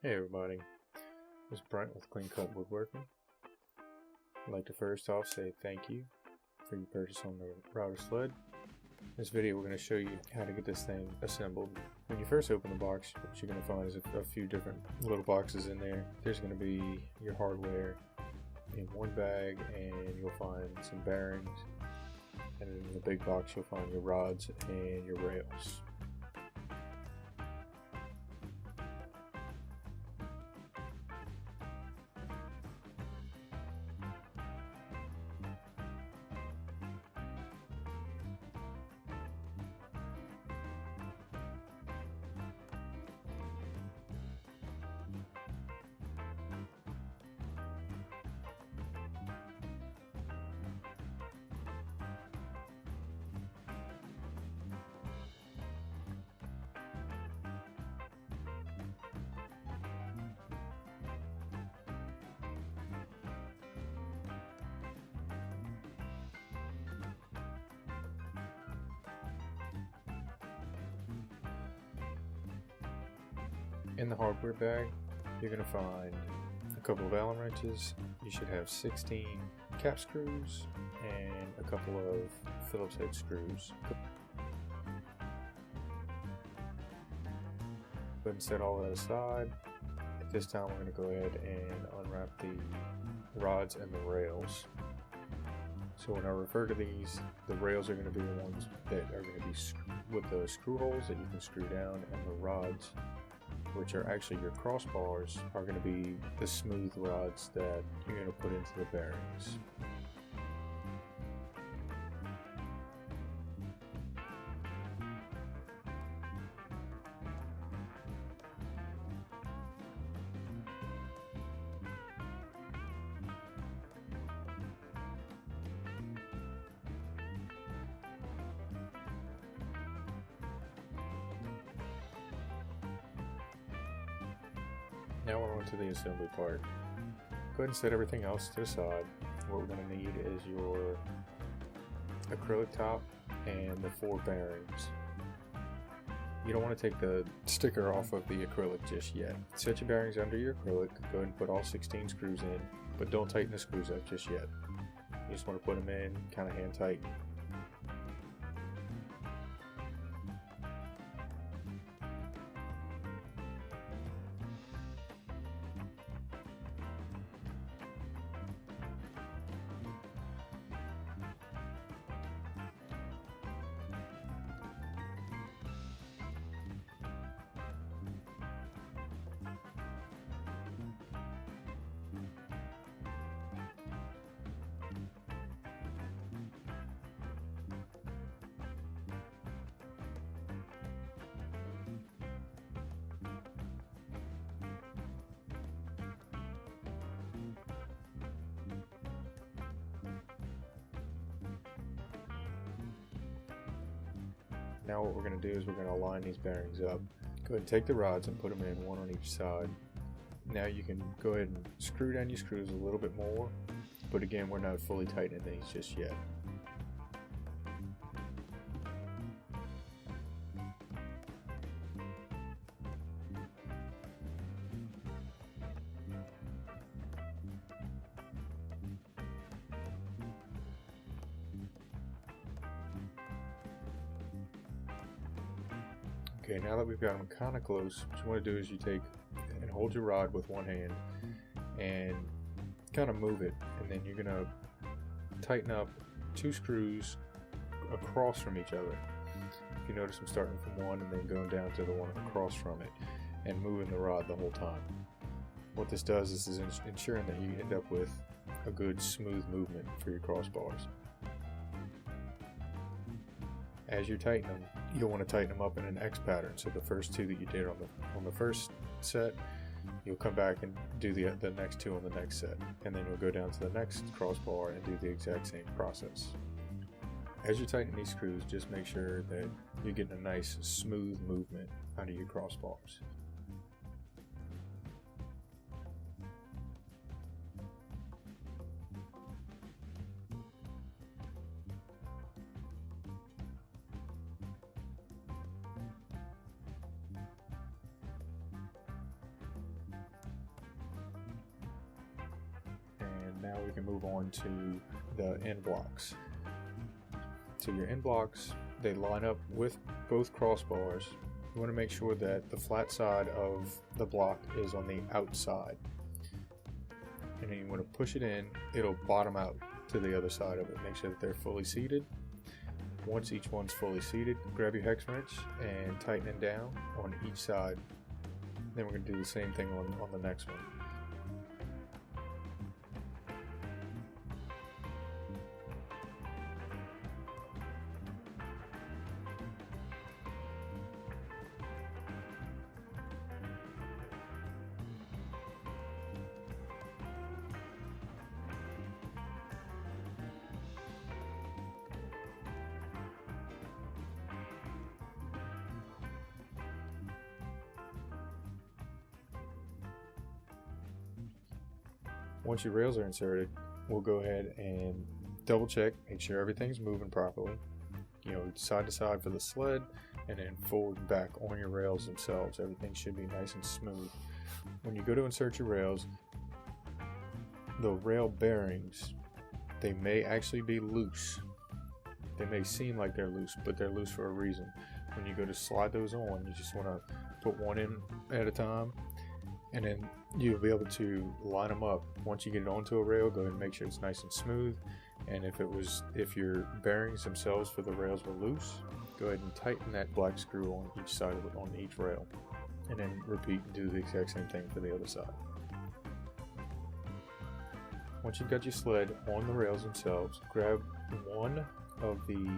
Hey everybody, this is Brent with Clean Cut Woodworking. I'd like to first off say thank you for your purchase on the router sled. In this video we're going to show you how to get this thing assembled. When you first open the box, what you're going to find is a few different little boxes in there. There's going to be your hardware in one bag, and you'll find some bearings, and in the big box you'll find your rods and your rails. In the hardware bag, you're going to find a couple of Allen wrenches. You should have 16 cap screws and a couple of Phillips head screws. Go ahead and set all that aside. At this time, we're going to go ahead and unwrap the rods and the rails. So when I refer to these, the rails are going to be the ones that are going to be with the screw holes that you can screw down, and the rods, which are actually your crossbars, are going to be the smooth rods that you're going to put into the bearings. Now we're on to the assembly part. Go ahead and set everything else to the side. What we're going to need is your acrylic top and the 4 bearings. You don't want to take the sticker off of the acrylic just yet. Set your bearings under your acrylic. Go ahead and put all 16 screws in, but don't tighten the screws up just yet. You just want to put them in, kind of hand tight. Now what we're going to do is we're going to align these bearings up. Go ahead and take the rods and put them in, one on each side. Now you can go ahead and screw down your screws a little bit more, but again, we're not fully tightening these just yet. Okay, now that we've got them kind of close, what you want to do is you take and hold your rod with one hand and kind of move it, and then you're going to tighten up 2 screws across from each other. If you notice, I'm starting from one and then going down to the one across from it and moving the rod the whole time. What this does is ensuring that you end up with a good smooth movement for your crossbars. As you tighten them, you'll want to tighten them up in an X pattern. So the first 2 that you did on the first set, you'll come back and do the next 2 on the next set, and then you'll go down to the next crossbar and do the exact same process. As you tighten these screws, just make sure that you're getting a nice smooth movement out of your crossbars. now we can move on to the end blocks. So your end blocks, they line up with both crossbars. You want to make sure that the flat side of the block is on the outside. And then you want to push it in, it'll bottom out to the other side of it. Make sure that they're fully seated. Once each one's fully seated, grab your hex wrench and tighten it down on each side. Then we're going to do the same thing on the next one. Once your rails are inserted, we'll go ahead and double check, make sure everything's moving properly. You know, side to side for the sled, and then forward and back on your rails themselves. Everything should be nice and smooth. When you go to insert your rails, the rail bearings, they may actually be loose. They may seem like they're loose, but they're loose for a reason. When you go to slide those on, you just want to put one in at a time, and then you'll be able to line them up. Once you get it onto a rail, go ahead and make sure it's nice and smooth. And if your bearings themselves for the rails were loose, go ahead and tighten that black screw on each side of it, on each rail, and then repeat and do the exact same thing for the other side. Once you've got your sled on the rails themselves, grab one of the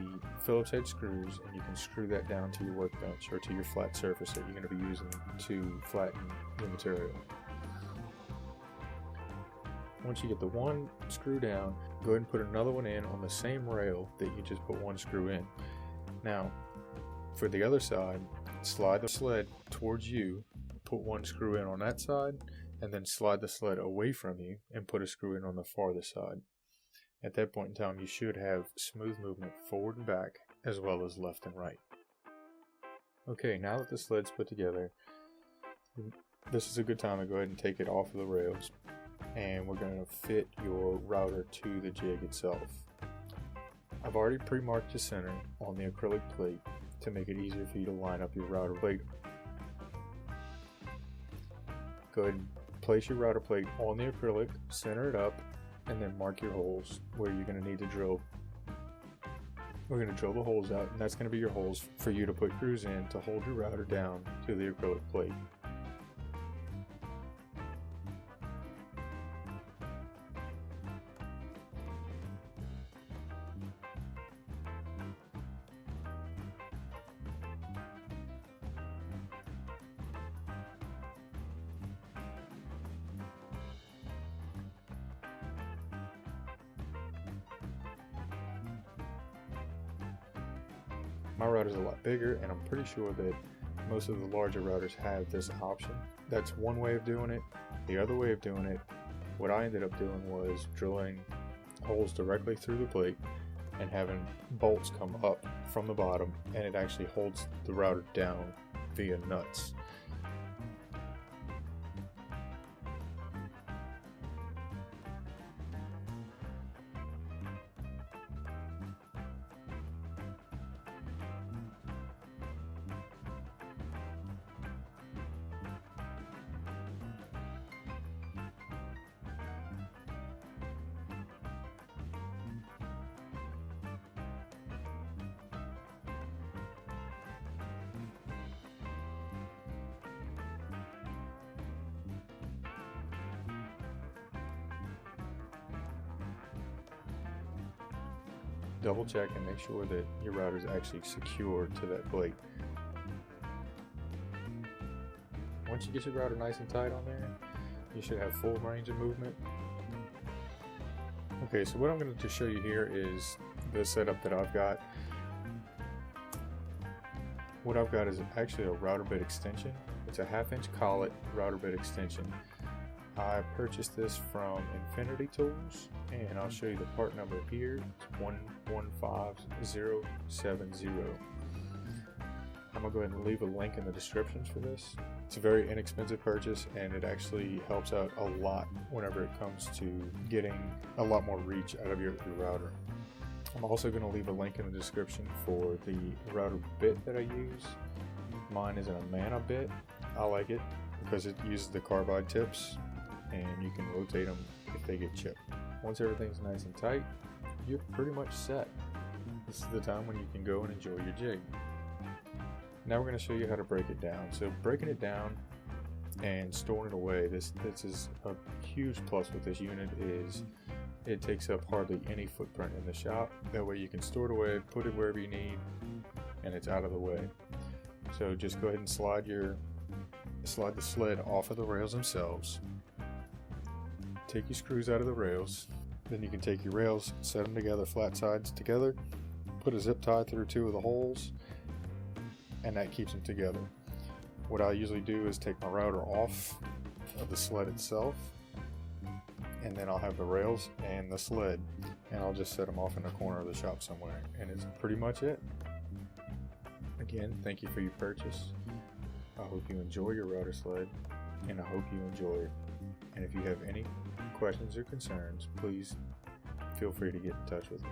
Phillips head screws and you can screw that down to your workbench or to your flat surface that you're going to be using to flatten the material. Once you get the one screw down, go ahead and put another one in on the same rail that you just put one screw in. Now, for the other side, slide the sled towards you, put one screw in on that side, and then slide the sled away from you and put a screw in on the farthest side. At that point in time, you should have smooth movement forward and back, as well as left and right. Okay, now that the sled's put together, this is a good time to go ahead and take it off of the rails, and we're going to fit your router to the jig itself. I've already pre-marked the center on the acrylic plate to make it easier for you to line up your router plate. Go ahead and place your router plate on the acrylic, center it up, and then mark your holes where you're going to need to drill. We're going to drill the holes out, and that's going to be your holes for you to put screws in to hold your router down to the acrylic plate. My router's a lot bigger, and I'm pretty sure that most of the larger routers have this option. That's one way of doing it. The other way of doing it, what I ended up doing was drilling holes directly through the plate and having bolts come up from the bottom, and it actually holds the router down via nuts. Double check and make sure that your router is actually secured to that plate. Once you get your router nice and tight on there, you should have full range of movement. Okay, so what I'm going to show you here is the setup that I've got. What I've got is actually a router bit extension. It's a 1/2-inch collet router bit extension. I purchased this from Infinity Tools, and I'll show you the part number here. It's 115070. I'm going to go ahead and leave a link in the descriptions for this. It's a very inexpensive purchase, and it actually helps out a lot whenever it comes to getting a lot more reach out of your router. I'm also going to leave a link in the description for the router bit that I use. Mine is an Amana bit. I like it because it uses the carbide tips, and you can rotate them if they get chipped. Once everything's nice and tight, you're pretty much set. This is the time when you can go and enjoy your jig. Now we're going to show you how to break it down. So breaking it down and storing it away, this is a huge plus with this unit, is it takes up hardly any footprint in the shop. That way you can store it away, put it wherever you need, and it's out of the way. So just go ahead and slide the sled off of the rails themselves. Take your screws out of the rails. Then you can take your rails, set them together, flat sides together, put a zip tie through 2 of the holes, and that keeps them together. What I usually do is take my router off of the sled itself, and then I'll have the rails and the sled, and I'll just set them off in the corner of the shop somewhere, and it's pretty much it. Again, thank you for your purchase. I hope you enjoy your router sled, and I hope you enjoy it. And if you have any questions or concerns, please feel free to get in touch with me.